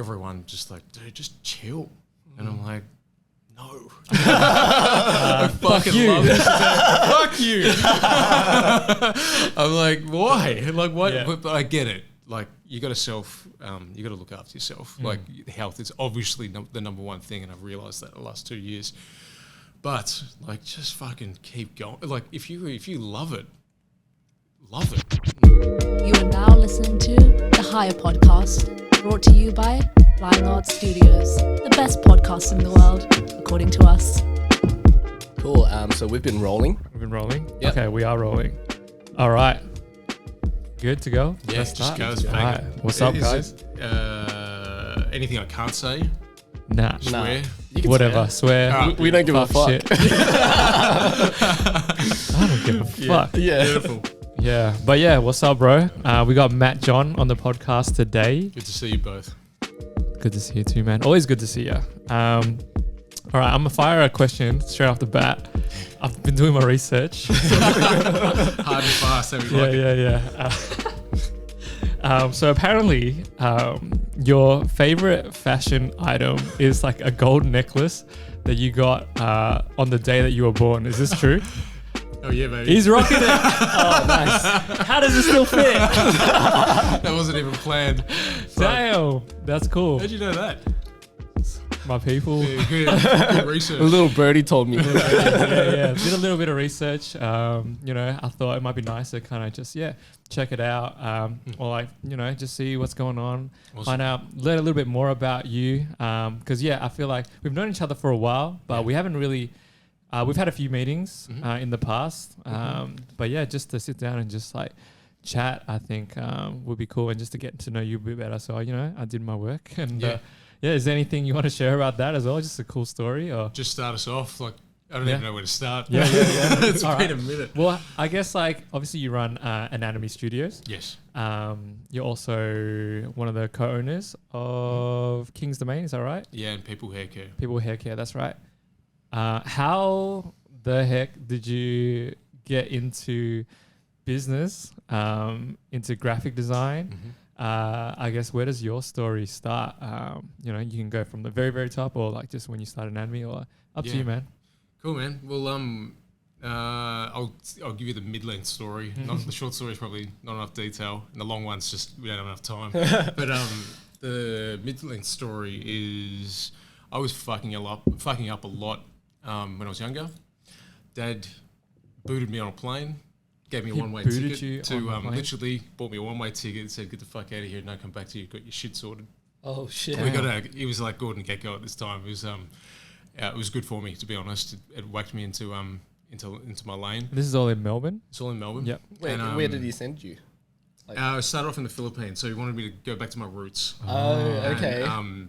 everyone just like, dude, just chill. And I'm like, no. I fucking love this. Fuck you. I'm like, why? Like, what? Yeah. But I get it. Like, you got to look after yourself. Like, health is obviously the number one thing, and I've realized that the last 2 years. But like, just fucking keep going. Like, if you love it, love it. You are now listening to the Higher Podcast, brought to you by Flying Arts Studios, the best podcast in the world, according to us. Cool. So we've been rolling. Yep. Okay, we are rolling. All right. Good to go? Yeah, Let's just start. goes. All right. What's up, guys? Anything I can't say? Nah. Swear? You can Whatever. Swear. We don't give a fuck. Shit. I don't give a fuck. Yeah. Beautiful. Yeah. But yeah, what's up, bro? We got Matt John on the podcast today. Good to see you both. Good to see you too, man. Always good to see you. All right, I'm going to fire a question straight off the bat. I've been doing my research. Hard and fast, everybody. Yeah. So apparently, your favorite fashion item is like a gold necklace that you got on the day that you were born. Is this true? Oh yeah, baby. He's rocking it. Oh, nice. How does it still fit? That wasn't even planned. Damn, that's cool. How'd you know that? My people. Yeah, good research. A little birdie told me. Yeah. Did a little bit of research. I thought it might be nice to kind of just check it out, or like just see what's going on, Awesome. find out, learn a little bit more about you. Because I feel like we've known each other for a while, but we haven't really. We've had a few meetings in the past, but just to sit down and just like chat, I think would be cool, and just to get to know you a bit better. So I did my work, and is there anything you want to share about that as well? Just a cool story, or Just start us off. Like, I don't even know where to start. Yeah. It's All been right. a minute. Well, I guess like obviously you run Anatomy Studios. Yes. You're also one of the co-owners of King's Domain. Is that right? Yeah, and People Haircare. People Haircare. That's right. How the heck did you get into business, into graphic design? I guess where does your story start? You can go from the very, very top, or like just when you started Anatomy, or up to you, man. Cool, man. Well, I'll give you the mid-length story. Not the short story is probably not enough detail, and the long one's just we don't have enough time. But the mid-length story is I was fucking up a lot when I was younger. Dad booted me on a plane, gave me a one-way ticket to literally bought me a one-way ticket, said, "Get the fuck out of here, don't come back till you've got your shit sorted." Oh shit. He was like Gordon Gekko at this time. It was good for me, to be honest. It whacked me into my lane. This is all in Melbourne. It's all in Melbourne. Yep. Where did he send you? I started off in the Philippines, so he wanted me to go back to my roots. Oh, okay.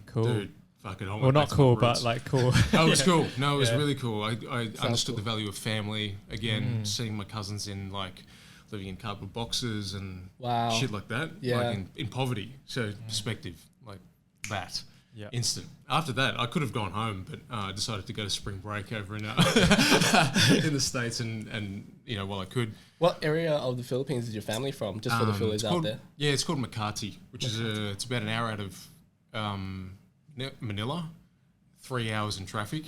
Cool. Dude, fucking I went Well, back not to cool, my but roots. like cool. Oh, it was cool. No, it was really cool. I understood cool. the value of family again, seeing my cousins in like living in cardboard boxes and shit like that. Yeah. Like in poverty. So perspective, like that. Yeah. Instant. After that, I could have gone home, but I decided to go to spring break over in in the States, and while I could. What area of the Philippines is your family from? Just for the Phillies out there. Yeah, it's called Makati, which is it's about an hour out of Manila, 3 hours in traffic,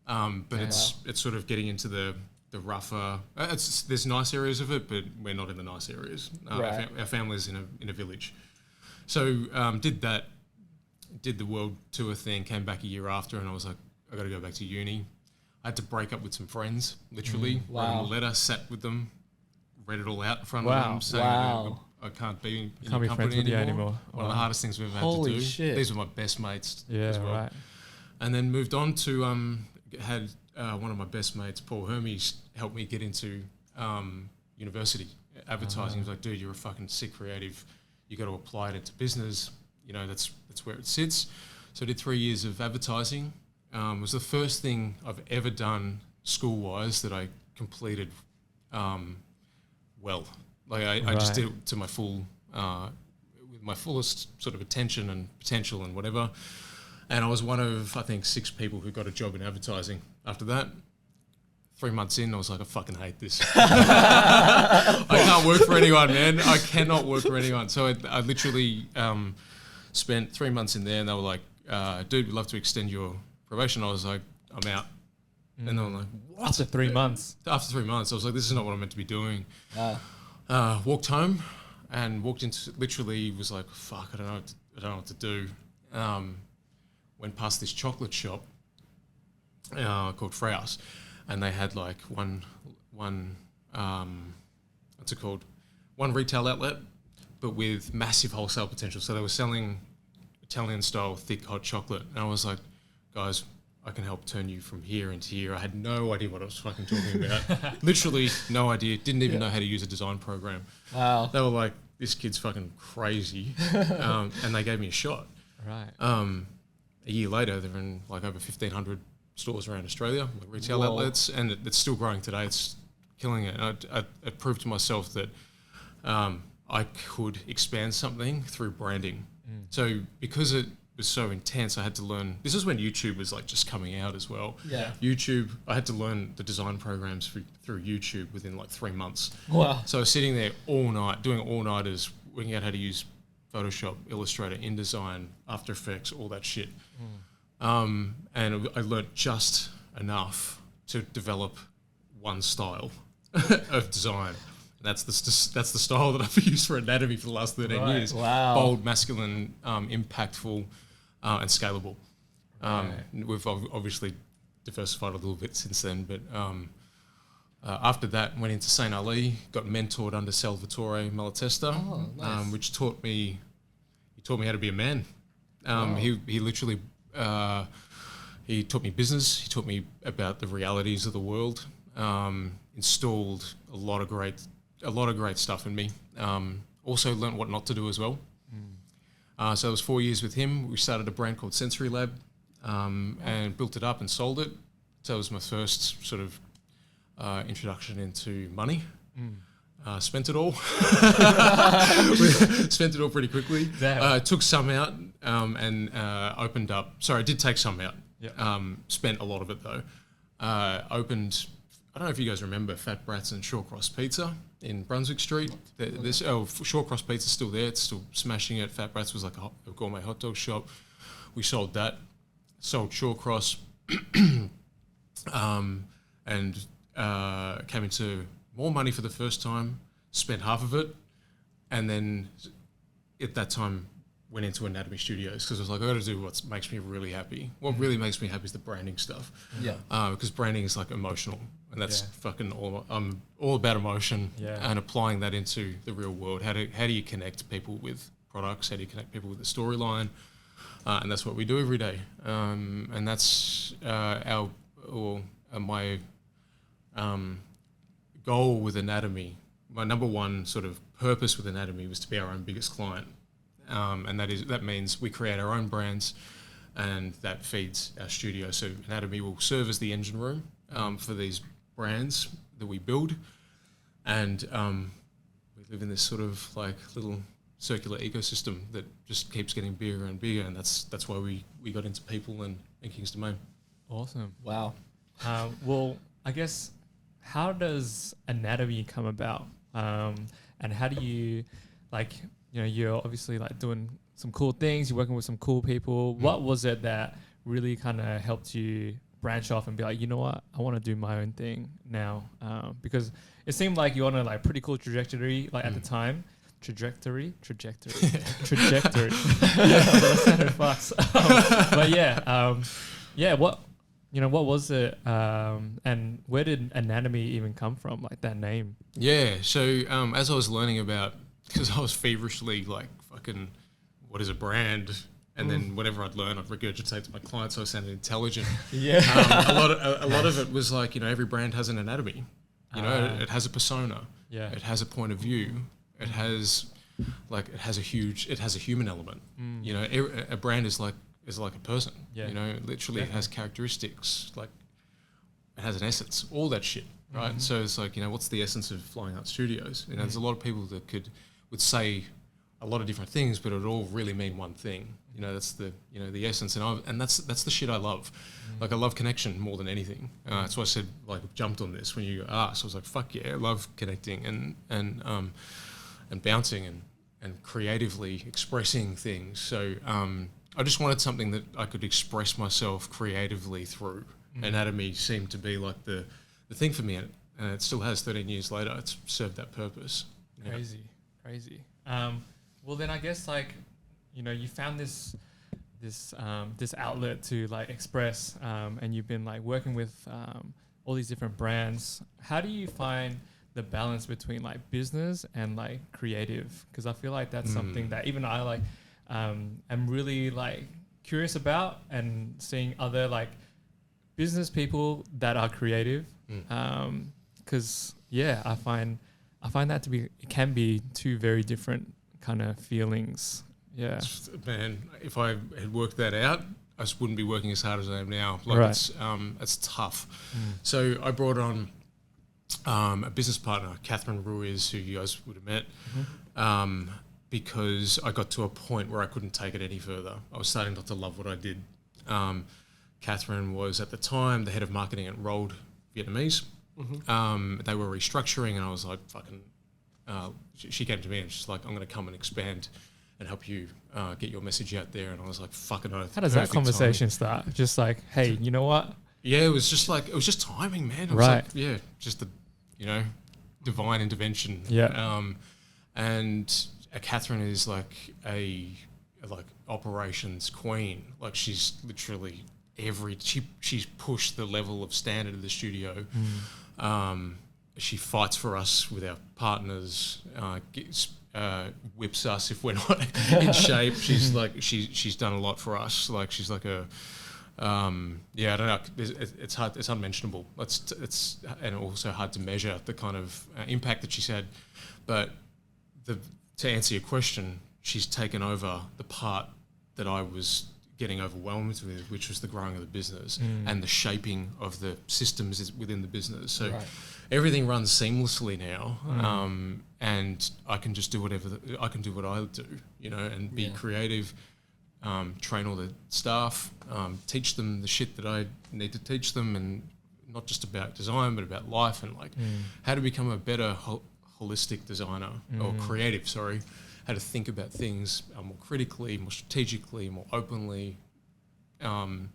but it's sort of getting into the rougher. There's nice areas of it, but we're not in the nice areas. Right. Our family's in a village, so did the world tour thing. Came back a year after, and I was like, I got to go back to uni. I had to break up with some friends, literally. Wrote a letter, sat with them, read it all out in front of them, saying I can't be in your company friends with you anymore. One of the hardest things we've ever had Holy to do. shit. These were my best mates Yeah, as well. right. And then moved on to had one of my best mates, Paul Hermes, help me get into university advertising. He was like, dude, you're a fucking sick creative. You got to apply it into business. That's where it sits. So I did 3 years of advertising. It was the first thing I've ever done school-wise that I completed well. Like I just did it to my full, with my fullest sort of attention and potential and whatever. And I was one of, I think, 6 people who got a job in advertising. After that, 3 months in, I was like, I fucking hate this. I can't work for anyone, man. I cannot work for anyone. So I literally Spent 3 months in there, and they were like, dude, we'd love to extend your probation. I was like, I'm out. And they were like, what? After 3 months. After 3 months, I was like, this is not what I'm meant to be doing. Walked home and walked into, literally was like, fuck, I don't know what to do. Went past this chocolate shop called Freyhouse, and they had like one what's it called? One retail outlet, but with massive wholesale potential. So they were selling Italian style thick hot chocolate, and I was like, guys, I can help turn you from here into here. I had no idea what I was fucking talking about. Literally no idea. Didn't even know how to use a design program. Wow. They were like, this kid's fucking crazy. And they gave me a shot. Right. A year later, they're in like over 1,500 stores around Australia, like retail outlets, and it's still growing today. It's killing it. And I proved to myself that I could expand something through branding. So because it was so intense, I had to learn. This is when YouTube was like just coming out as well. Yeah. YouTube, I had to learn the design programs through YouTube within like 3 months. Wow. So I was sitting there all night, doing all-nighters, working out how to use Photoshop, Illustrator, InDesign, After Effects, all that shit. And I learned just enough to develop one style of design. That's the style that I've used for anatomy for the last 13 years. Wow. Bold, masculine, impactful, and scalable. We've obviously diversified a little bit since then, but after that, went into St. Ali, got mentored under Salvatore Malatesta, nice. which taught me how to be a man. He literally he taught me business. He taught me about the realities of the world. Installed a lot of great stuff in me. Also learnt what not to do as well. So it was 4 years with him. We started a brand called Sensory Lab and built it up and sold it. So it was my first sort of introduction into money. Spent it all. Spent it all pretty quickly. Took some out and opened up. Sorry, I did take some out. Yeah. Spent a lot of it though. Opened, I don't know if you guys remember Fat Brats and Shawcross Pizza in Brunswick Street. Shawcross Pizza's still there. It's still smashing it. Fat Brats was like a gourmet hot dog shop. We sold that. Sold Shawcross. And came into more money for the first time, spent half of it, and then at that time went into Anatomy Studios because I was like, I got to do what makes me really happy. What really makes me happy is the branding stuff. Yeah. Because branding is like emotional, and that's fucking all. I'm all about emotion and applying that into the real world. How do you connect people with products? How do you connect people with the storyline? And that's what we do every day. And that's my goal with Anatomy. My number one sort of purpose with Anatomy was to be our own biggest client. And that means we create our own brands, and that feeds our studio. So Anatomy will serve as the engine room for these brands that we build, and we live in this sort of like little circular ecosystem that just keeps getting bigger and bigger, and that's why we got into people and King's Domain. Awesome. Wow. Well, I guess, how does Anatomy come about? And how do you, like, you know, you're obviously like doing some cool things, you're working with some cool people. What was it that really kind of helped you branch off and be like, you know what, I want to do my own thing now? Because it seemed like you're on a like pretty cool trajectory, like at the time. Trajectory. Yeah, that sounded fast. What was it? And where did Anatomy even come from? Like that name? Yeah. So as I was learning about, because I was feverishly like, fucking, what is a brand? And then whatever I'd learn, I'd regurgitate to my clients, so I sounded intelligent. A lot of it was like, you know, every brand has an anatomy. You know, it has a persona. Yeah. It has a point of view. It has a human element. You know, a brand is like a person. You know, literally it has characteristics, like it has an essence, all that shit, right? So it's like, you know, what's the essence of Flying Art Studios? You know, there's a lot of people that would say a lot of different things, but it would all really mean one thing. You know, that's the essence, and that's the shit I love. Like I love connection more than anything. That's why I said, like, jumped on this when you asked. I was like, fuck yeah, I love connecting and bouncing and creatively expressing things. So I just wanted something that I could express myself creatively through. Anatomy seemed to be like the thing for me, and it still has 13 years later. It's served that purpose. Crazy. Well, then I guess like, you know, you found this outlet to like express, and you've been like working with all these different brands. How do you find the balance between like business and like creative? Because I feel like that's something that even I like am really like curious about, and seeing other like business people that are creative. Because I find that to be, it can be two very different kind of feelings. Yeah, man. If I had worked that out, I just wouldn't be working as hard as I am now. Like it's tough. So I brought on a business partner, Catherine Ruiz, who you guys would have met, because I got to a point where I couldn't take it any further. I was starting not to love what I did. Catherine was at the time the head of marketing at Rolled Vietnamese. They were restructuring, and I was like, fucking. She came to me and she's like, I'm going to come and expand and help you get your message out there. And I was like, fucking oath. How does that conversation start? Just like, hey, you know what? Yeah, it was just timing, man. It was right. Like, just the, divine intervention. Yeah. And Catherine is like a operations queen. Like she's literally she's pushed the level of standard of the studio. She fights for us with our partners, whips us if we're not in shape. She's like she's done a lot for us. Like she's like a I don't know. It's hard. It's unmentionable. It's and also hard to measure the kind of impact that she's had. But to answer your question, she's taken over the part that I was getting overwhelmed with, which was the growing of the business and the shaping of the systems within the business. So everything runs seamlessly now, and I can just do I can do what I do, and be creative, train all the staff, teach them the shit that I need to teach them, and not just about design, but about life and like how to become a better holistic designer or creative, how to think about things more critically, more strategically, more openly. And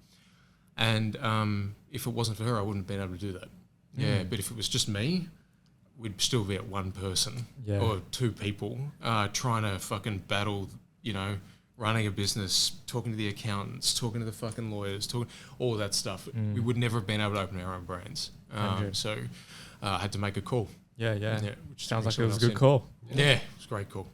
if it wasn't for her, I wouldn't have been able to do that. Yeah, but if it was just me, we'd still be at one person or two people trying to fucking battle, running a business, talking to the accountants, talking to the fucking lawyers, all that stuff. We would never have been able to open our own brands. So I had to make a call. Yeah. Which sounds like it was a good call. Yeah, it was a great call.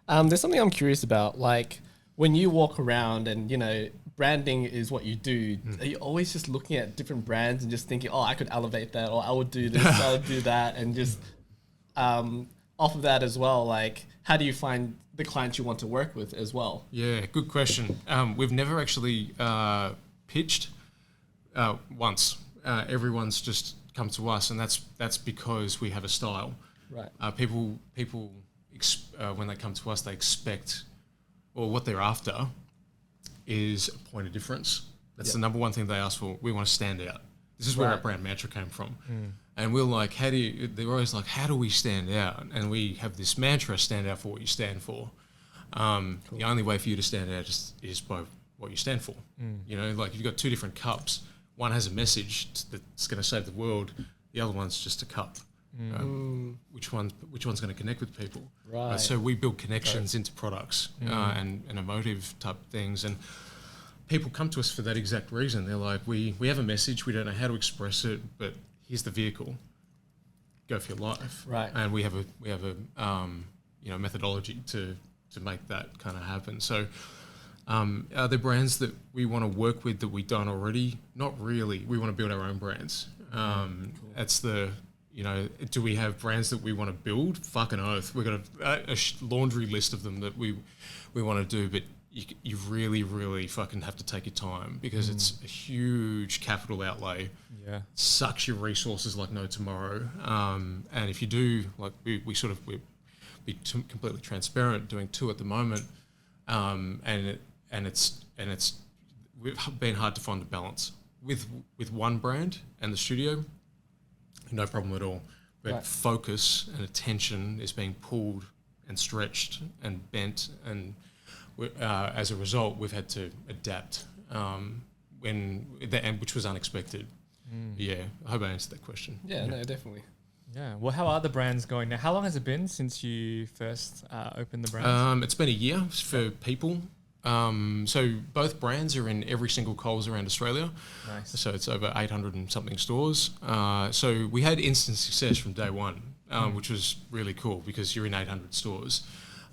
There's something I'm curious about. Like when you walk around and, branding is what you do, are you always just looking at different brands and just thinking, I could elevate that, or I would do this, I would do that, and just off of that as well, like how do you find the clients you want to work with as well? Yeah, good question. We've never actually pitched once. Everyone's just come to us, and that's because we have a style. Right. People when they come to us, they expect, or what they're after is a point of difference. That's the number one thing they ask for. We want to stand out. This is where our brand mantra came from. And we're like, they're always like, how do we stand out? And we have this mantra, stand out for what you stand for. The only way for you to stand out is by what you stand for. Like if you've got two different cups, one has a message that's going to save the world. The other one's just a cup. Which one's going to connect with people? Right. So we build connections into products and emotive type things, and people come to us for that exact reason. They're like, we have a message, we don't know how to express it, but here's the vehicle. Go for your life. Right. And we have a methodology to make that kind of happen. So are there brands that we want to work with that we don't already? Not really. We want to build our own brands. That's the do we have brands that we want to build? Fucking oath. We've got a laundry list of them that we want to do, but you really, really fucking have to take your time because it's a huge capital outlay. Yeah. Sucks your resources like no tomorrow. And if you do, like we're be completely transparent, doing 2 at the moment, and it's been hard to find a balance with one brand and the studio. No problem at all. But focus and attention is being pulled and stretched and bent, and as a result, we've had to adapt, which was unexpected. Yeah, I hope I answered that question. Yeah, no, definitely. Yeah. Well, how are the brands going now? How long has it been since you first opened the brand? It's been a year for people. So both brands are in every single Coles around Australia. Nice. So it's over 800 and something stores. So we had instant success from day one, which was really cool because you're in 800 stores.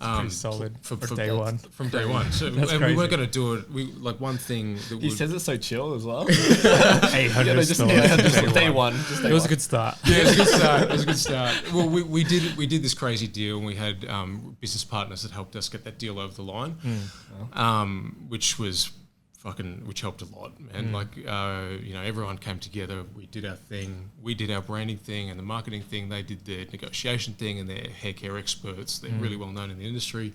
Pretty solid for day one. From day one. So and we weren't going to do it. We one thing that He says it so chill as well. 800 just stores. day one. It was a good start. Yeah, it was a good start. It was a good start. Well, we did this crazy deal, and we had business partners that helped us get that deal over the line, which helped a lot, man. Like everyone came together. We did our thing. We did our branding thing and the marketing thing. They did their negotiation thing, and they're hair care experts. They're really well known in the industry,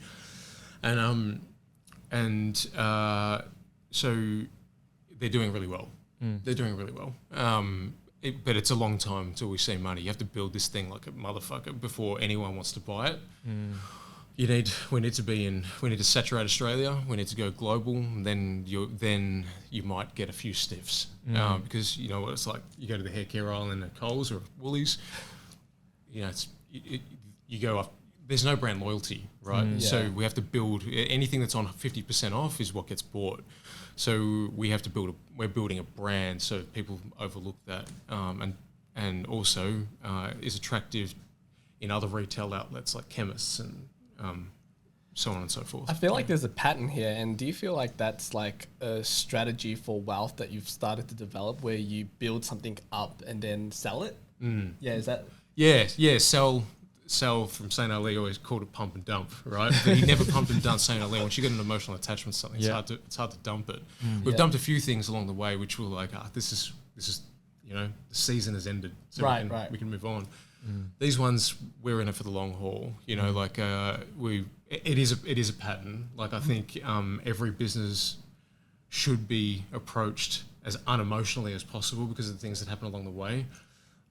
and so they're doing really well. They're doing really well. But it's a long time until we see money. You have to build this thing like a motherfucker before anyone wants to buy it. We need to saturate Australia. We need to go global. And then you might get a few stiffs because you know what it's like. You go to the haircare aisle in a Coles or Woolies. You know, you go up. There's no brand loyalty, right? So we have to build anything that's on 50% off is what gets bought. So we have to we're building a brand so people overlook that, and also is attractive in other retail outlets like chemists and so on and so forth. I feel like there's a pattern here, and do you feel like that's like a strategy for wealth that you've started to develop, where you build something up and then sell it? Yeah, is that? Yeah. Sell from St. Ali always called it pump and dump, right? But he never pumped and dumped St. Ali. Once you get an emotional attachment to something, it's hard to dump it. We've dumped a few things along the way, which were like, this is the season has ended, so we can move on. These ones, we're in it for the long haul. It is a pattern. Like I think every business should be approached as unemotionally as possible because of the things that happen along the way.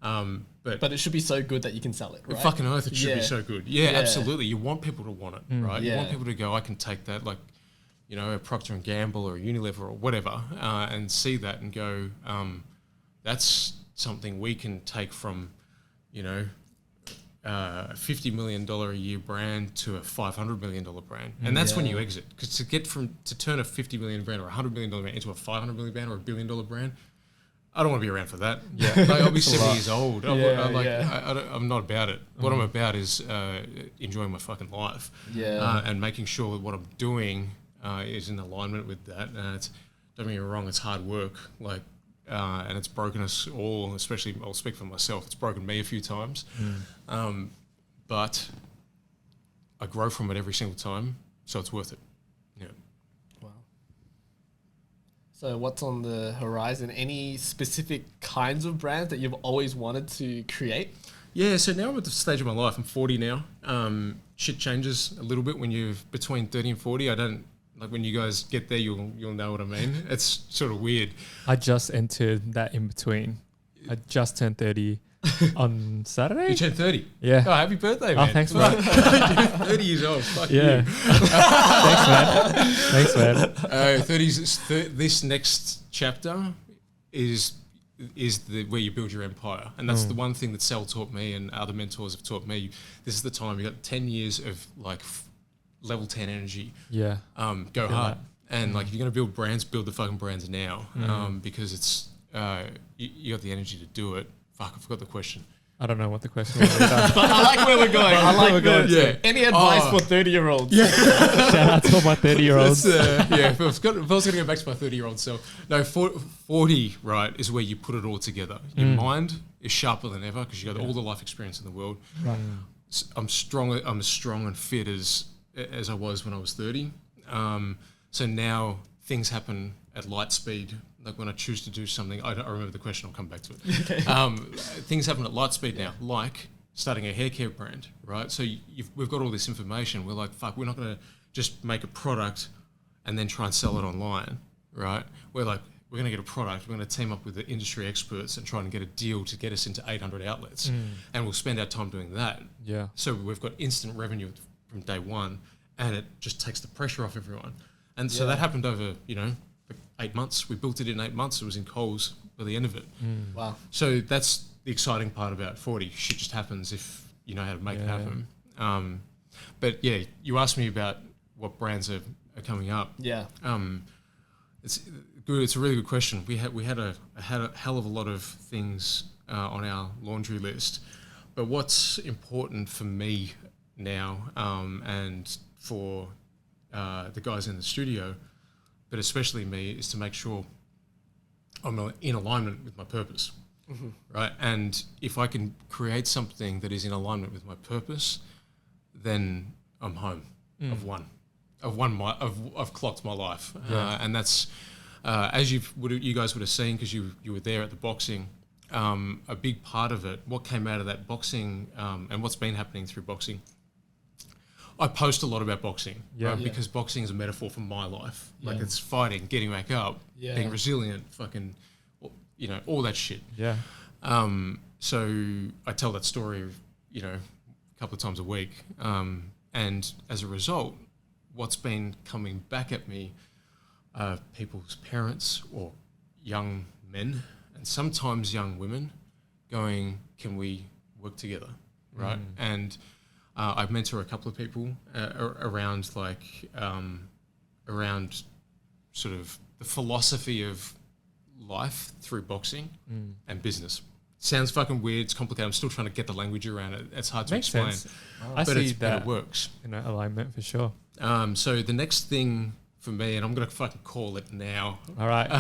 But it should be so good that you can sell it, right? Fucking oath, it should be so good. Yeah, absolutely. You want people to want it, right? Yeah. You want people to go, I can take that, like, a Procter & Gamble or a Unilever or whatever, and see that and go, that's something we can take from, a $50 million a year brand to a $500 million brand. And that's when you exit. Because to turn a $50 million brand or a $100 million brand into a $500 million brand or a $1 billion brand, I don't want to be around for that. Yeah, I'll be 70 years old. I'm not about it. What I'm about is enjoying my fucking life. Yeah. And making sure that what I'm doing is in alignment with that. And don't get me wrong, it's hard work. And it's broken us all. Especially, I'll speak for myself. It's broken me a few times. But I grow from it every single time, so it's worth it. Yeah. Wow. So what's on the horizon? Any specific kinds of brands that you've always wanted to create? Yeah, so now I'm at the stage of my life. I'm 40 now. Shit changes a little bit when you're between 30 and 40. When you guys get there, you'll know what I mean. It's sort of weird. I just entered that in between. I just turned 30 on Saturday. You turned 30? Yeah. Oh, happy birthday, man. Oh, thanks, man. 30 years old. Fuck you. Thanks, man. 30s. This next chapter is where you build your empire, and that's the one thing that Sal taught me, and other mentors have taught me. This is the time. You got 10 years of level 10 energy. Yeah. Go hard, and if you're gonna build brands, build the fucking brands now, because it's you got the energy to do it. Fuck, I forgot the question. I don't know what the question was. But I like where we're going. Yeah. Any advice for 30-year-olds? Yeah. Shout out to all my 30-year-olds. If I was going to go back to my 30-year-old self, no, 40, right, is where you put it all together. Your mind is sharper than ever because you got all the life experience in the world. Right. I'm as strong and fit as I was when I was 30. So now things happen at light speed. Like when I choose to do something, I remember the question, I'll come back to it. Okay. Things happen at light speed now, like starting a hair care brand, right? So we've got all this information. We're like, fuck, we're not going to just make a product and then try and sell it online, right? We're like, we're going to get a product, we're going to team up with the industry experts and try and get a deal to get us into 800 outlets. And we'll spend our time doing that. Yeah. So we've got instant revenue from day one, and it just takes the pressure off everyone. And so that happened over, like 8 months. We built it in 8 months. It was in Coles by the end of it. Wow. So that's the exciting part about 40. Shit just happens if you know how to make it happen. But yeah, you asked me about what brands are coming up. Yeah. It's good. It's a really good question. We had a hell of a lot of things on our laundry list, but what's important for me now, and for the guys in the studio, but especially me, is to make sure I'm in alignment with my purpose, right? And if I can create something that is in alignment with my purpose, then I'm home. I've clocked my life, and that's as you guys would have seen, because you were there at the boxing. A big part of it, what came out of that boxing, and what's been happening through boxing. I post a lot about boxing, right? Because boxing is a metaphor for my life. Like it's fighting, getting back up, being resilient, fucking, all that shit. Yeah. So I tell that story, a couple of times a week, and as a result, what's been coming back at me, people's parents or young men, and sometimes young women, going, "Can we work together?" Right? And I mentor a couple of people around around sort of the philosophy of life through boxing and business. Sounds fucking weird. It's complicated. I'm still trying to get the language around it. It's hard to explain. Sense. I see that. But it works. Alignment for sure. So the next thing for me, and I'm going to fucking call it now. All right. You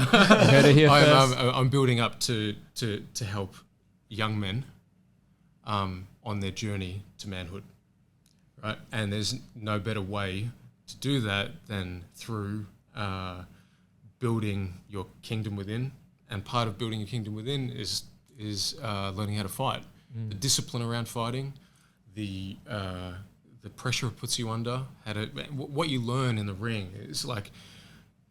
heard it here first. I'm building up to help young men on their journey to manhood, right? And there's no better way to do that than through building your kingdom within. And part of building your kingdom within is learning how to fight. The discipline around fighting, the pressure it puts you under, what you learn in the ring is like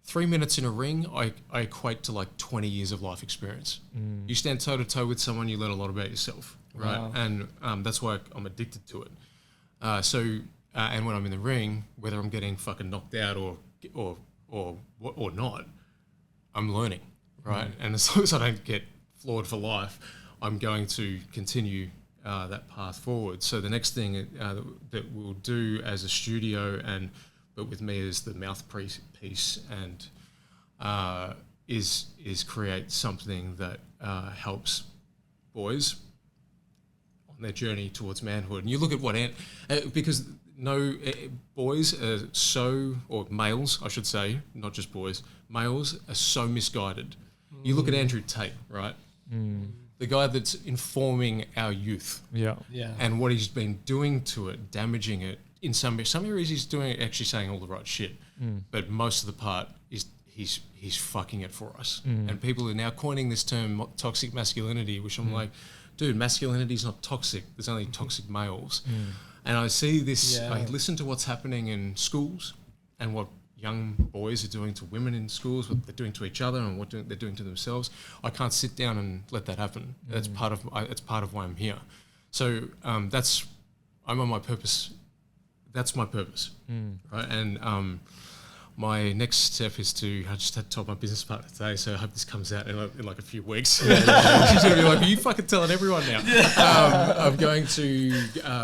3 minutes in a ring, I equate to like 20 years of life experience. You stand toe to toe with someone, you learn a lot about yourself, right? Wow. And that's why I'm addicted to it. And when I'm in the ring, whether I'm getting fucking knocked out or not, I'm learning, right? And as long as I don't get flawed for life, I'm going to continue that path forward. So the next thing that we'll do as a studio, but with me as the mouthpiece, and is create something that helps boys on their journey towards manhood. And you look at what because boys are or males, I should say, not just boys, males are so misguided. You look at Andrew Tate, right? The guy that's informing our youth, and what he's been doing to it, damaging it. In some areas, he's doing it, actually saying all the right shit, but most of the part is he's fucking it for us. And people are now coining this term toxic masculinity, which I'm like, dude, masculinity is not toxic. There's only toxic males. And I see this. I listen to what's happening in schools and what young boys are doing to women in schools, what they're doing to each other, and they're doing to themselves. I can't sit down and let that happen. That's part of why I'm here. So I'm on my purpose. That's my purpose, right? And my next step is I just had to tell my business partner today, so I hope this comes out in like a few weeks. She's gonna be like, "Are you fucking telling everyone now?" I'm going to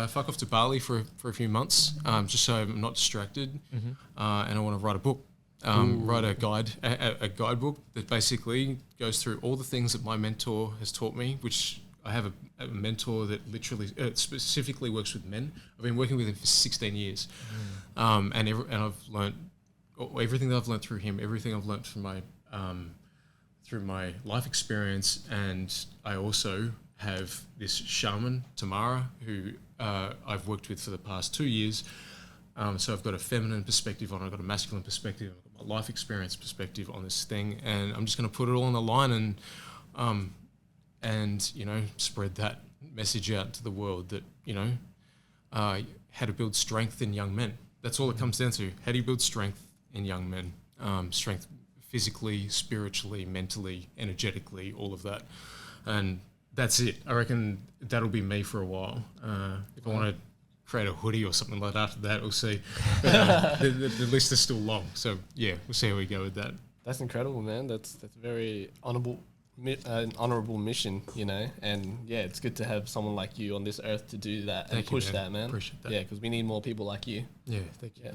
fuck off to Bali for a few months, just so I'm not distracted, and I want to write a book, write a guidebook that basically goes through all the things that my mentor has taught me, which I have a mentor that literally specifically works with men. I've been working with him for 16 years, and I've learned everything that I've learned through him, everything I've learned from my life experience. And I also have this shaman, Tamara, who I've worked with for the past 2 years. So I've got a feminine perspective on it, I've got a masculine perspective, I've got my life experience perspective on this thing, and I'm just going to put it all on the line and spread that message out to the world that how to build strength in young men. That's all it comes down to. How do you build strength in young men? Strength physically, spiritually, mentally, energetically, all of that. And that's it. I reckon that'll be me for a while. If I want to create a hoodie or something like that after that. We'll see. But, the list is still long, so yeah, we'll see how we go with that. That's incredible, man. That's very honorable. An honorable mission, you know, and yeah, it's good to have someone like you on this earth to do that and push that, man. Appreciate that. Yeah, because we need more people like you. Yeah, thank you. Yeah,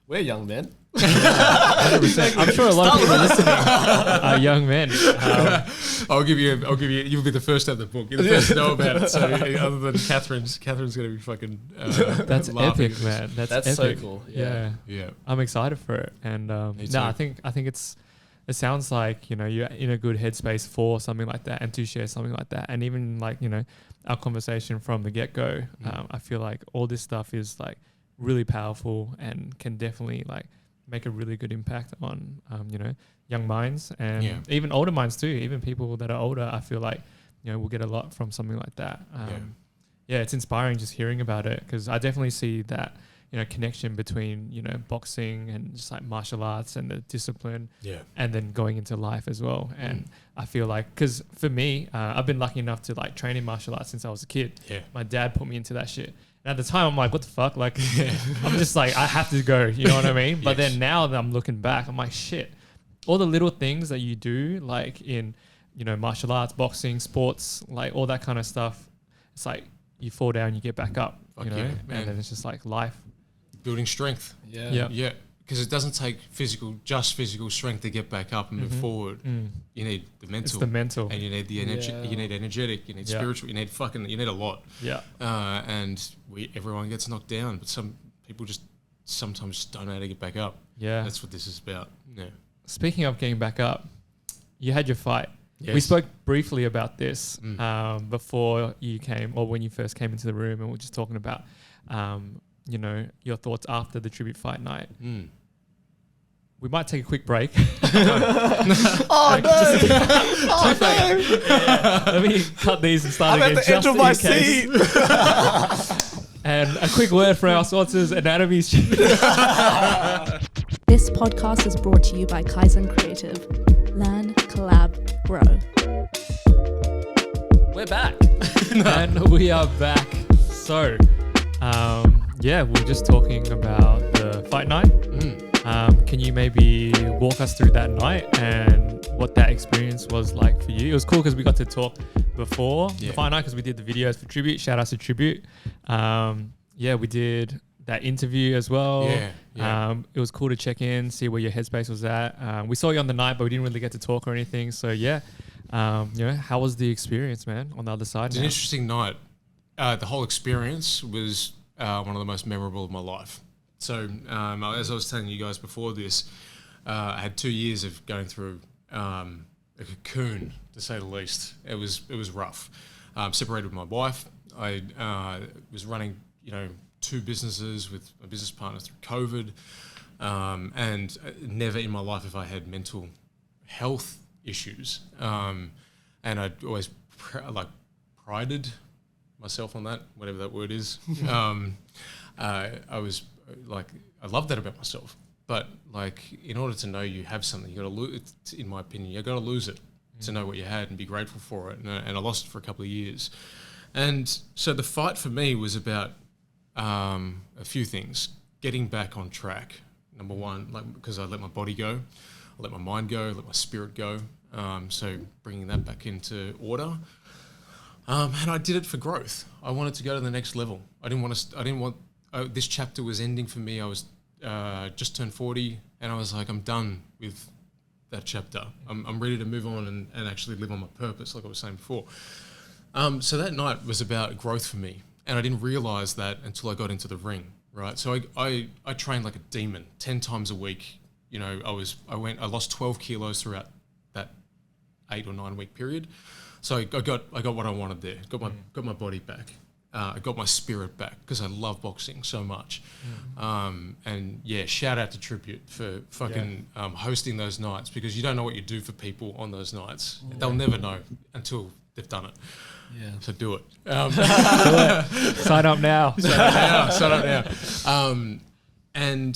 we're young men. 100%. I'm sure a lot of people listening are young men. I'll give you. You'll be the first to have the book. You're the first to know about it. So other than Catherine's going to be fucking. That's epic, man. That's epic. So cool. Yeah. I'm excited for it, and I think it sounds like, you know, you're in a good headspace for something like that and to share something like that. And even like, you know, our conversation from the get-go, I feel like all this stuff is like really powerful and can definitely like make a really good impact on, you know, young minds and even older minds too. Even people that are older, I feel like, you know, we'll get a lot from something like that. It's inspiring just hearing about it, because I definitely see that, you know, connection between, you know, boxing and just like martial arts and the discipline, and then going into life as well. And I feel like, because for me, I've been lucky enough to like train in martial arts since I was a kid. My dad put me into that shit. And at the time, I'm like, what the fuck? Like, I'm just like, I have to go. You know what I mean? But then now that I'm looking back, I'm like, shit. All the little things that you do, like in, you know, martial arts, boxing, sports, like all that kind of stuff. It's like you fall down, you get back up. You know, and then it's just like life. Building strength. Yeah. Because it doesn't take physical strength to get back up and move forward. You need the mental. It's the mental. And you need the energy. You need energetic. You need spiritual. You need a lot. And everyone gets knocked down, but some people just sometimes don't know how to get back up. That's what this is about. Yeah. Speaking of getting back up, you had your fight. Yes. We spoke briefly about this before you came, or when you first came into the room, and we were just talking about you know, your thoughts after the tribute fight night. We might take a quick break. Oh no! Let me cut these and start I'm again. at the edge of my seat. And a quick word for our sponsors, Anatomies. This podcast is brought to you by Kaizen Creative. Learn, collab, grow. We're back. And we are back. So, we're just talking about the fight night. Can you maybe walk us through that night and what that experience was like for you? It was cool because we got to talk before the fight night, because we did the videos for Tribute. Shout out to Tribute. We did that interview as well. It was cool to check in, see where your headspace was at. We saw you on the night, but we didn't really get to talk or anything. So you know, how was the experience, man, on the other side? It's an interesting night. The whole experience was one of the most memorable of my life. So as I was telling you guys before this, I had 2 years of going through a cocoon, to say the least. It was rough. Separated with my wife. I was running, you know, 2 businesses with a business partner through COVID, and never in my life have I had mental health issues. And I'd always prided myself on that, whatever that word is. I was like, I love that about myself, but like, in order to know you have something, you got to lose. In my opinion, you got to lose it to know what you had and be grateful for it. And I lost it for a couple of years. And so the fight for me was about a few things: getting back on track. Number one, because I let my body go, I let my mind go, I let my spirit go. So bringing that back into order. And I did it for growth. I wanted to go to the next level. This chapter was ending for me. I was just turned 40, and I was like, I'm done with that chapter. I'm ready to move on and actually live on my purpose, like I was saying before. So that night was about growth for me, and I didn't realize that until I got into the ring, right? So I trained like a demon 10 times a week. You know, I lost 12 kilos throughout that 8 or 9 week period. So I got what I wanted there. Got my body back. I got my spirit back because I love boxing so much. And shout out to Tribute for fucking hosting those nights, because you don't know what you do for people on those nights. They'll never know until they've done it. So do it. Sign up now. Sign up now. And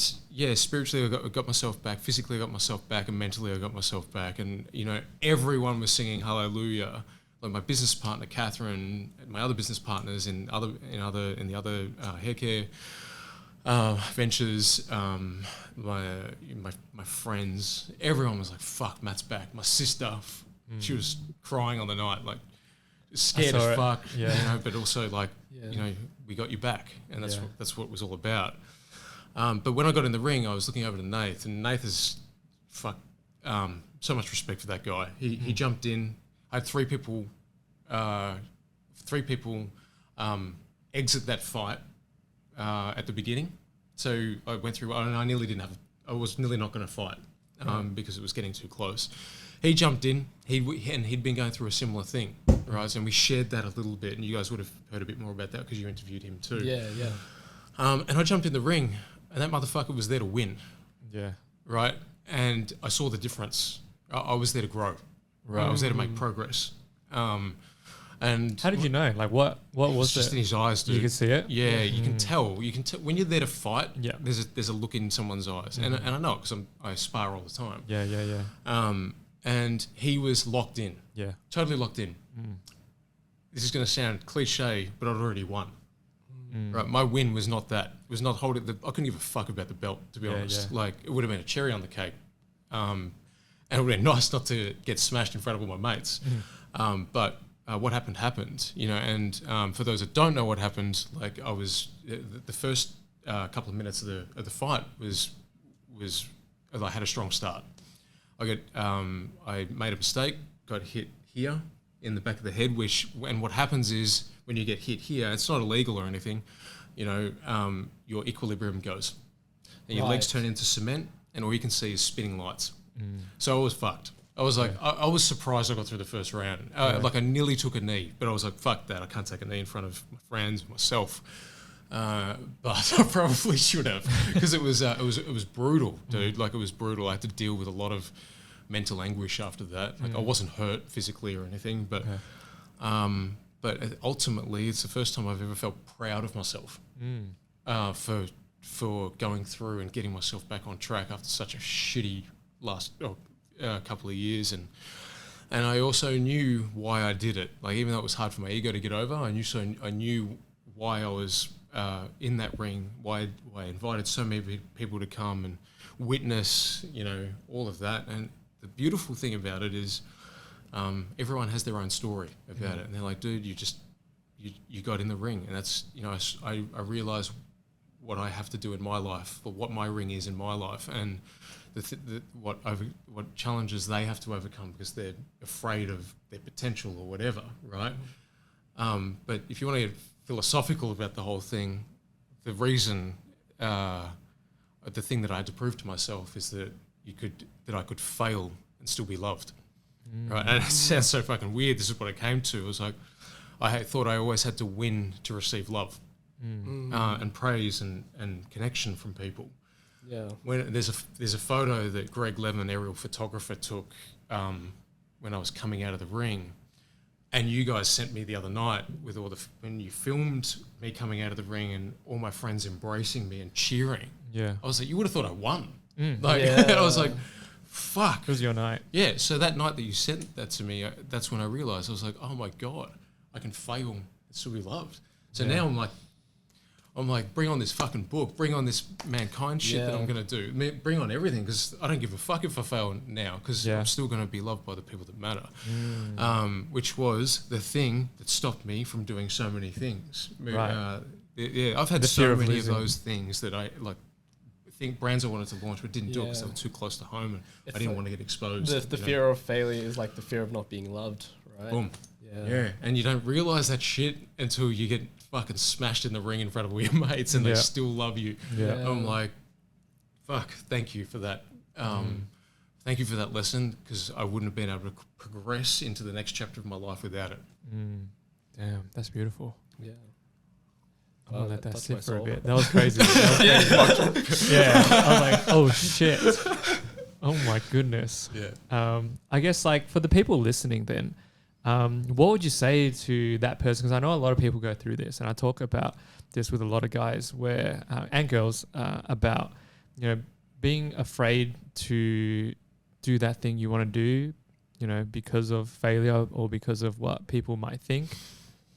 spiritually I got myself back. Physically I got myself back, and mentally I got myself back. And you know, everyone was singing Hallelujah. like my business partner Catherine, my other business partners in the other haircare ventures, my friends, everyone was like, "Fuck, Matt's back." My sister, she was crying on the night, like scared as fuck, but also like, we got you back, and that's what it was all about. But when I got in the ring, I was looking over to Nath, and Nath is so much respect for that guy. He jumped in. I had three people exit that fight at the beginning. So I went through, and I was nearly not going to fight because it was getting too close. He jumped in, he'd been going through a similar thing, right? And we shared that a little bit, and you guys would have heard a bit more about that because you interviewed him too. Yeah. And I jumped in the ring, and that motherfucker was there to win. Yeah. Right? And I saw the difference. I was there to grow. Right? I was there to make progress. And how did you know? Like, what was just in his eyes, dude? You could see it. Yeah, you can tell. You can tell when you're there to fight. Yeah. There's a look in someone's eyes, and I know because I spar all the time. Yeah. And he was locked in. Yeah. Totally locked in. This is going to sound cliche, but I'd already won. Right, my win was not that. It was not holding I couldn't give a fuck about the belt, to be honest. Like, it would have been a cherry on the cake. And it would have been nice not to get smashed in front of all my mates. But what happened, and for those that don't know what happened, like, I was the first couple of minutes of the fight was I had a strong start. I made a mistake, got hit here in the back of the head, and what happens is when you get hit here, it's not illegal or anything, your equilibrium goes. And your legs turn into cement, and all you can see is spinning lights. So I was fucked. I was like, I was surprised I got through the first round. Like, I nearly took a knee, but I was like, fuck that. I can't take a knee in front of my friends, myself. But I probably should have, because it was brutal, dude. Like, it was brutal. I had to deal with a lot of mental anguish after that. Like, I wasn't hurt physically or anything, but ultimately, it's the first time I've ever felt proud of myself for going through and getting myself back on track after such a shitty last couple of years. And I also knew why I did it. Like, even though it was hard for my ego to get over, I knew why I was in that ring, why I invited so many people to come and witness, all of that. And the beautiful thing about it is everyone has their own story about it. And they're like, dude, you got in the ring. And that's, I realize what I have to do in my life, or what my ring is in my life, and what challenges they have to overcome because they're afraid of their potential or whatever, right? But if you want to get philosophical about the whole thing, the reason, the thing that I had to prove to myself is that I could fail and still be loved, right? And it sounds so fucking weird. This is what I came to. It was like, I thought I always had to win to receive love, and praise and connection from people. Yeah. When there's a photo that Greg Levin, aerial photographer, took when I was coming out of the ring, and you guys sent me the other night with when you filmed me coming out of the ring and all my friends embracing me and cheering. Yeah. I was like, you would have thought I won. Like, I was like, fuck. It was your night. Yeah. So that night that you sent that to me, that's when I realized, I was like, oh my God, I can fail and still be loved. So now I'm like, bring on this fucking book, bring on this mankind shit that I'm going to do. Bring on everything, because I don't give a fuck if I fail now, because I'm still going to be loved by the people that matter, which was the thing that stopped me from doing so many things. Right. I've had so many of those things that I think brands I wanted to launch but didn't do it because they were too close to home, and I didn't want to get exposed. The fear of failure is like the fear of not being loved, right? Boom. Yeah. And you don't realize that shit until you get fucking smashed in the ring in front of all your mates and they still love you. I'm like, fuck, thank you for that. Thank you for that lesson, because I wouldn't have been able to progress into the next chapter of my life without it. Damn, that's beautiful. Yeah. I'm gonna let that touched sit my for a soul. bit. That was crazy. Yeah. I'm like, oh shit. Oh my goodness. Yeah. I guess, like, for the people listening then, what would you say to that person? Because I know a lot of people go through this, and I talk about this with a lot of guys and girls about, being afraid to do that thing you want to do, you know, because of failure or because of what people might think,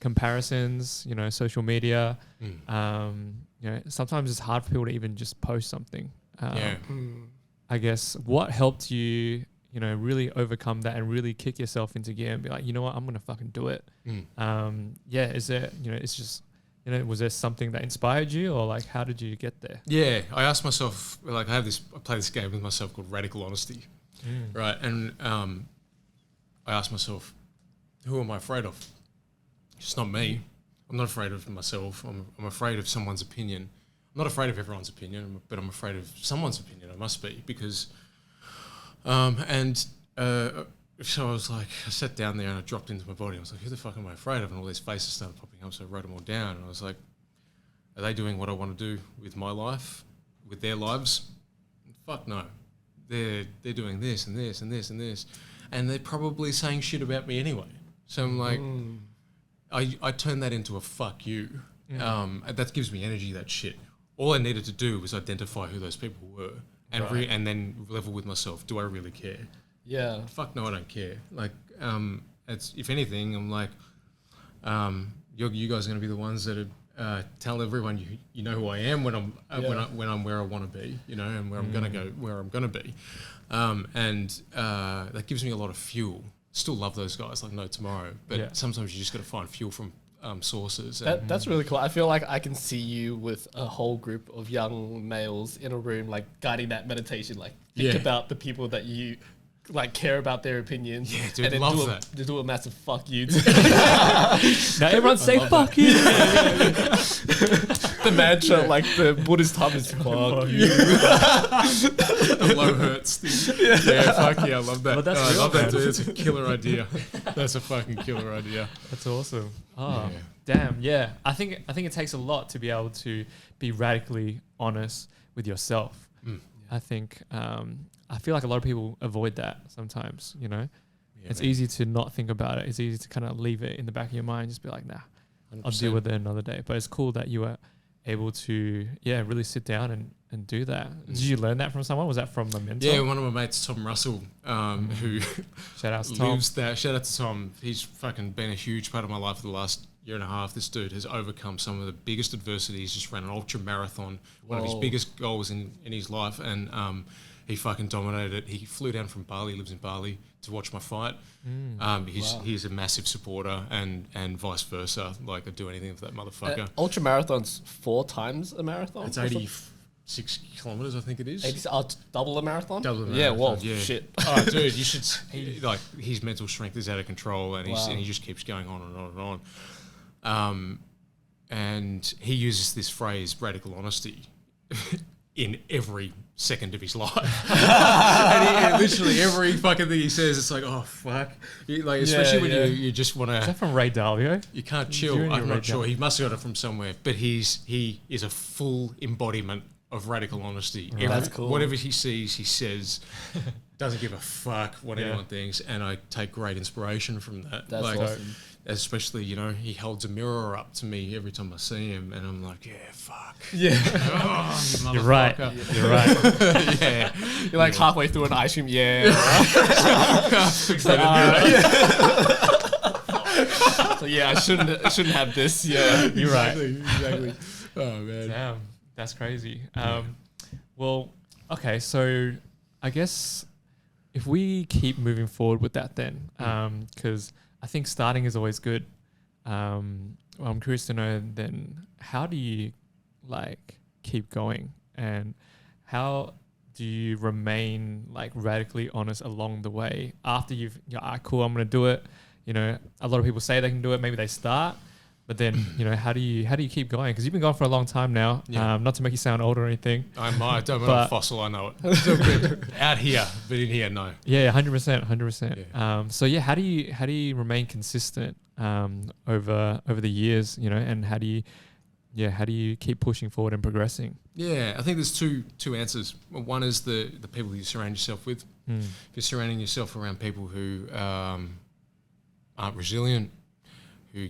comparisons, you know, social media. You know, sometimes it's hard for people to even just post something. I guess what helped you, you know, really overcome that and really kick yourself into gear and be like, you know what, I'm gonna fucking do it. Is there, you know, it's just, you know, was there something that inspired you, or like how did you get there? Yeah, I asked myself, like, I play this game with myself called Radical Honesty, right? And I asked myself, who am I afraid of? It's not me. I'm not afraid of myself. I'm afraid of someone's opinion. I'm not afraid of everyone's opinion, but I'm afraid of someone's opinion. I must be, because, so I was like, I sat down there and I dropped into my body. I was like, who the fuck am I afraid of? And all these faces started popping up, so I wrote them all down. And I was like, are they doing what I want to do with my life, with their lives? Fuck no. They're doing this and this and this and this. And they're probably saying shit about me anyway. So I'm like, I turned that into a fuck you. That gives me energy, that shit. All I needed to do was identify who those people were and and then level with myself. Do I really care? Yeah. Fuck no, I don't care. Like, it's, if anything, I'm like, you guys are going to be the ones that tell everyone you know who I am when I'm when I'm where I want to be, you know, and where I'm going to go, where I'm going to be, and that gives me a lot of fuel. Still love those guys like no tomorrow, but sometimes you just got to find fuel from sources. That's really cool. I feel like I can see you with a whole group of young males in a room, like guiding that meditation, like think about the people that you like care about their opinions. Yeah, dude, and then love that. Do a massive fuck you. Now everyone say fuck you. The mantra, like the Buddhist time is fuck you. The low hurts thing. Yeah, fuck yeah, I love that. But that's I real, love that, man. dude. It's a killer idea. That's a fucking killer idea. That's awesome. Oh, Yeah. damn. Yeah. I think it takes a lot to be able to be radically honest with yourself. I think, I feel like a lot of people avoid that sometimes, you know. It's easy to not think about it. It's easy to kind of leave it in the back of your mind, just be like, nah, 100%. I'll deal with it another day. But it's cool that you were able to, really sit down and do that. Did you learn that from someone? Was that from a mentor? Yeah, one of my mates, Tom Russell, who Shout out to Tom. lives that. Shout out to Tom. He's fucking been a huge part of my life for the last year and a half. This dude has overcome some of the biggest adversities. Just ran an ultra marathon, one of his biggest goals in his life, and he fucking dominated it. He flew down from Bali, lives in Bali, to watch my fight. He's a massive supporter, and vice versa. Like, I'd do anything for that motherfucker. Ultra marathons 4 times a marathon? It's 86 kilometers, I think it is. Double a marathon? Double a marathon. Yeah, well, yeah. shit. Oh, dude, you should like, his mental strength is out of control, and he just keeps going on and on and on. And he uses this phrase, radical honesty, in every second of his life. and literally every fucking thing he says, it's like, oh fuck. Especially when you just want Is to. that from Ray Dalio? You can't chill. I'm not sure. He must have got it from somewhere, but he is a full embodiment of radical honesty. That's cool. Whatever he sees, he says. Doesn't give a fuck what anyone thinks, and I take great inspiration from that. That's awesome. Especially, you know, he holds a mirror up to me every time I see him, and I'm like, yeah, fuck. Yeah. Oh, You're right. You're right. Yeah. You're like halfway through an ice cream. Yeah. So I shouldn't have this. Yeah. You're right. Exactly. Oh man. Damn, that's crazy. Well, okay, so I guess if we keep moving forward with that then, because I think starting is always good. I'm curious to know then, how do you like keep going, and how do you remain like radically honest along the way after cool, I'm gonna do it. You know, a lot of people say they can do it. Maybe they start, but then you know, how do you keep going? Because you've been going for a long time now. Yeah. Not to make you sound old or anything. I might. Don't I'm a fossil. I know it. It's all good. Out here, but in here, no. Yeah, 100%. Yeah. So yeah, how do you remain consistent over the years? You know, and how do you keep pushing forward and progressing? Yeah, I think there's two answers. One is the people you surround yourself with. If you're surrounding yourself around people who aren't resilient, who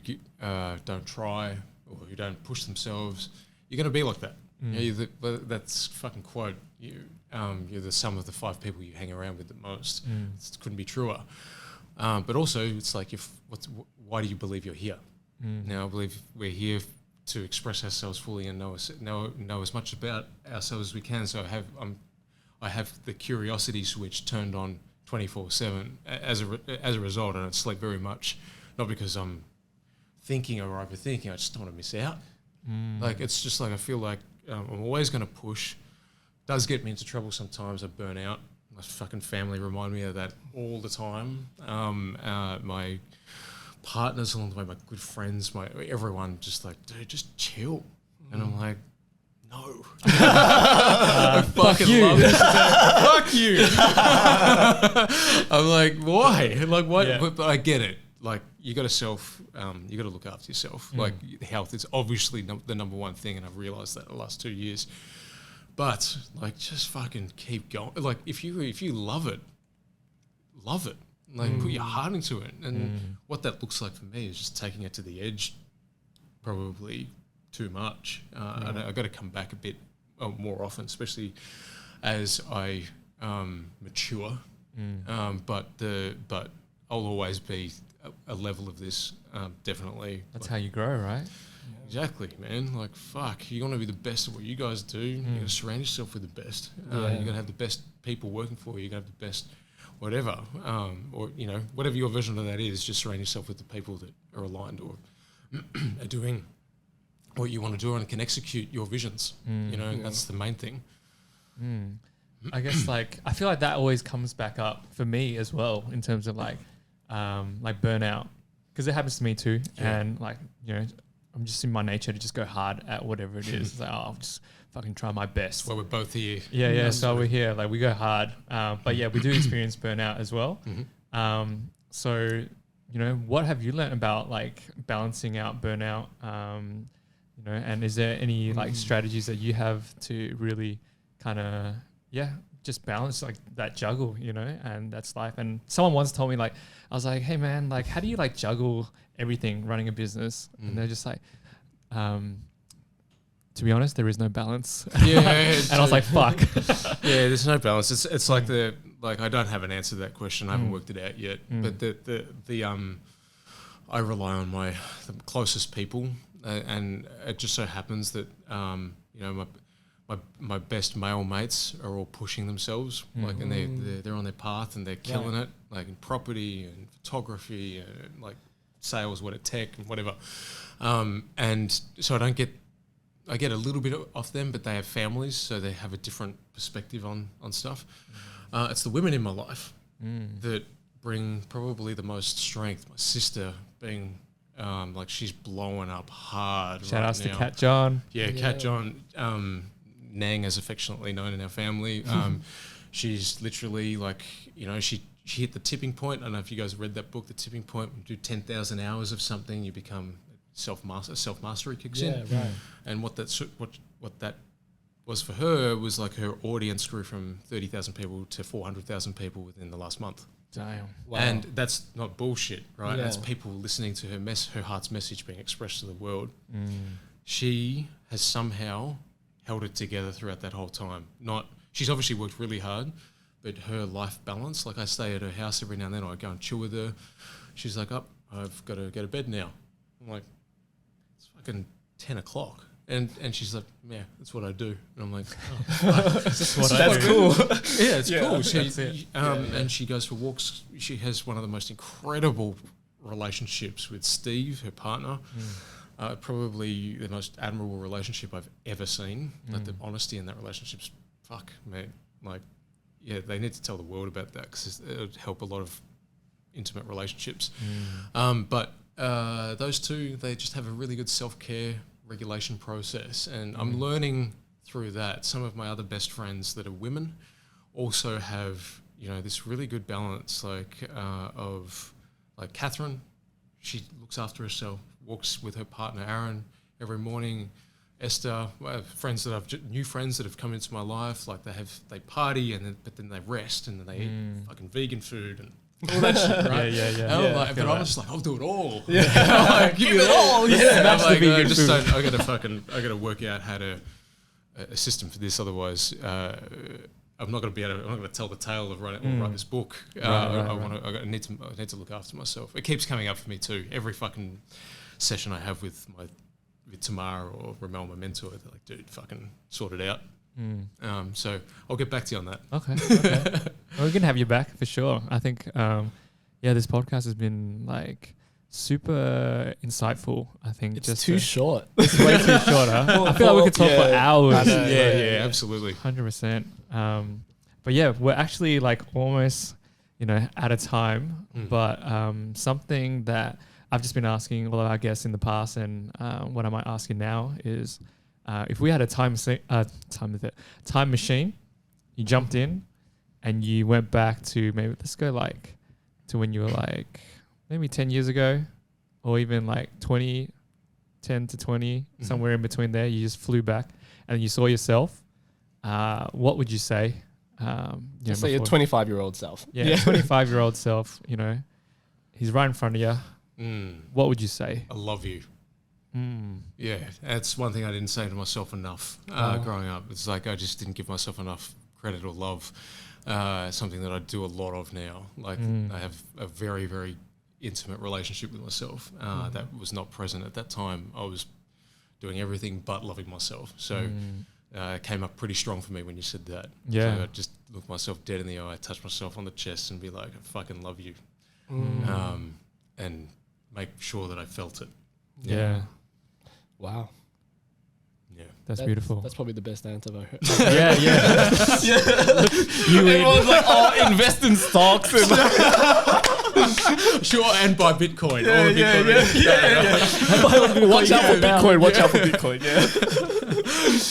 don't try, or who don't push themselves, you're going to be like that. You know, that's fucking quote. You're the sum of the 5 people you hang around with the most. It couldn't be truer. But also, it's like, why do you believe you're here? Now, I believe we're here to express ourselves fully and know as much about ourselves as we can. So I have the curiosity switch turned on 24/7 as a result. I don't sleep very much, not because I'm thinking or overthinking. I just don't want to miss out. Like, it's just like, I feel like I'm always going to push. Does get me into trouble sometimes. I burn out. My fucking family remind me of that all the time. My partners along the way, my good friends, everyone just like, dude, just chill. And I'm like, no. I fucking love this. Fuck you. I'm like, why? Like, what? Yeah. But I get it. Like, you got to look after yourself. Like, health is obviously the number one thing, and I've realized that the last 2 years. But like, just fucking keep going. Like, if you love it. Like, put your heart into it. And what that looks like for me is just taking it to the edge, probably too much. I've got to come back a bit more often, especially as I mature. But I'll always be a level of this, definitely. That's how you grow, right? Exactly, man. Like, fuck, you want to be the best at what you guys do. You got to surround yourself with the best. You got to have the best people working for you. You got to have the best whatever, or whatever your version of that is. Just surround yourself with the people that are aligned or are doing what you want to do and can execute your visions. That's the main thing. I guess I feel like that always comes back up for me as well in terms of like burnout, because it happens to me too. And I'm just in my nature to just go hard at whatever it is. It's like, I'll just fucking try my best. Well, we're both here. Yeah. So we're here. Like, we go hard. But yeah, we do experience burnout as well. So, what have you learned about like balancing out burnout? And is there any like strategies that you have to really kind of, just balance like that juggle, and that's life. And someone once told me, like, I was like, hey man, like, how do you like juggle everything running a business? And they're just like, to be honest, there is no balance. And I was like, fuck. Yeah, there's no balance. It's like I don't have an answer to that question. I haven't worked it out yet. But I rely on the closest people, and it just so happens that my best male mates are all pushing themselves, like, and they're on their path and they're killing it, like in property and photography and like sales, tech and whatever. And so I get a little bit off them, but they have families, so they have a different perspective on stuff. It's the women in my life that bring probably the most strength. My sister being she's blowing up hard. Shout outs to now. Cat John. Yeah, Cat John. Nang, as affectionately known in our family. She's literally she hit the tipping point. I don't know if you guys read that book, The Tipping Point. When you do 10,000 hours of something, you become self-mastery kicks in. Yeah, right. And what that was for her was like her audience grew from 30,000 people to 400,000 people within the last month. Damn. Wow. And that's not bullshit, right? Yeah. That's people listening to her heart's message being expressed to the world. She has somehow held it together throughout that whole time. She's obviously worked really hard, but her life balance, like, I stay at her house every now and then, or I go and chill with her. She's like, I've got to go to bed now. I'm like, it's fucking 10 o'clock. And she's like, yeah, that's what I do. And I'm like, That's cool. yeah, it's cool. That's it. And she goes for walks. She has one of the most incredible relationships with Steve, her partner. Probably the most admirable relationship I've ever seen. Like, the honesty in that relationship's fuck, man. Like, yeah, they need to tell the world about that, because it would help a lot of intimate relationships. But those two, they just have a really good self-care regulation process, and I'm learning through that. Some of my other best friends that are women also have, this really good balance, of Catherine. She looks after herself, walks with her partner Aaron every morning. Esther, new friends that have come into my life, like they party but then they rest, and then they eat fucking vegan food and all that shit, right? Yeah. And I'm just like, I'll do it all. Yeah. Like, give it all. Yeah. Smash the vegan food. I gotta work out how to a system for this. Otherwise, I'm not going to be able to. I'm not going to tell the tale of write this book. I need to look after myself. It keeps coming up for me too. Every fucking session I have with Tamara or Ramel, my mentor, they're like, dude, fucking sort it out. So I'll get back to you on that. Okay. Well, we're gonna have you back for sure. I think this podcast has been like super insightful. I think It's just too short. It's way too short, huh? I feel like we could talk for hours. Yeah, absolutely. 100%. But yeah, we're actually like almost, at a time. But something that I've just been asking all of our guests in the past, and what I might ask you now is, if we had a time machine, you jumped in, and you went back to maybe let's go like to when you were like maybe 10 years ago, or even like 10 to 20, somewhere in between there. You just flew back and you saw yourself. What would you say? Just say your 25-year-old self. Yeah, 25-year-old self, he's right in front of you. What would you say? I love you. Yeah, that's one thing I didn't say to myself enough growing up. It's like I just didn't give myself enough credit or love. Something that I do a lot of now. Like I have a very, very intimate relationship with myself that was not present at that time. I was doing everything but loving myself. So it came up pretty strong for me when you said that. Yeah. So I just look myself dead in the eye, touch myself on the chest and be like, I fucking love you. And make sure that I felt it. Yeah. Wow. Yeah. That's beautiful. That's probably the best answer I've heard. Yeah. Everyone's like, invest in stocks. And Sure, and buy Bitcoin. Watch out for Bitcoin. Watch out for Bitcoin.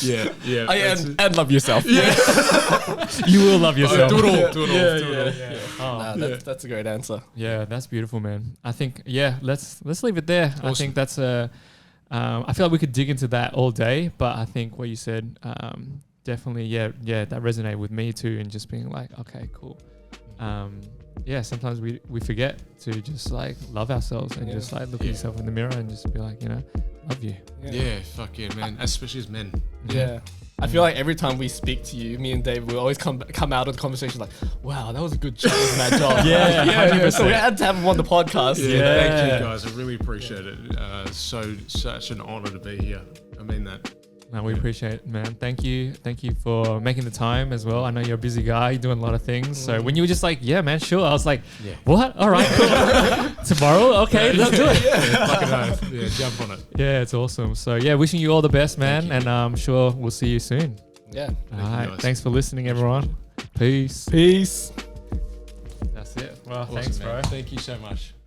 Yeah. And love yourself. You will love yourself. Do it all. That's a great answer. Yeah, that's beautiful, man. I think let's leave it there. Awesome. I think that's I feel like we could dig into that all day, but I think what you said definitely that resonated with me too, and just being like, okay, cool. Sometimes we forget to just like love ourselves and just like look at yourself in the mirror and just be like, love you. Yeah, fuck yeah, man. Especially as men. Yeah. I feel like every time we speak to you, me and Dave, we always come out of the conversation like, wow, that was a good job, mad job. Yeah. So we had to have him on the podcast. Yeah. Thank you guys. I really appreciate it. Such an honor to be here. I mean that. No, we appreciate it, man. Thank you for making the time as well. I know you're a busy guy, you're doing a lot of things. So when you were just like, yeah, man, sure, I was like, what? All right, cool. Tomorrow, okay, let's do it. Yeah, jump on it. Yeah, it's awesome. So yeah, wishing you all the best, man, and I'm sure we'll see you soon. Yeah. All right, thanks for listening, everyone. Peace. Peace. That's it. Well, Awesome, thanks, man. bro. Thank you so much.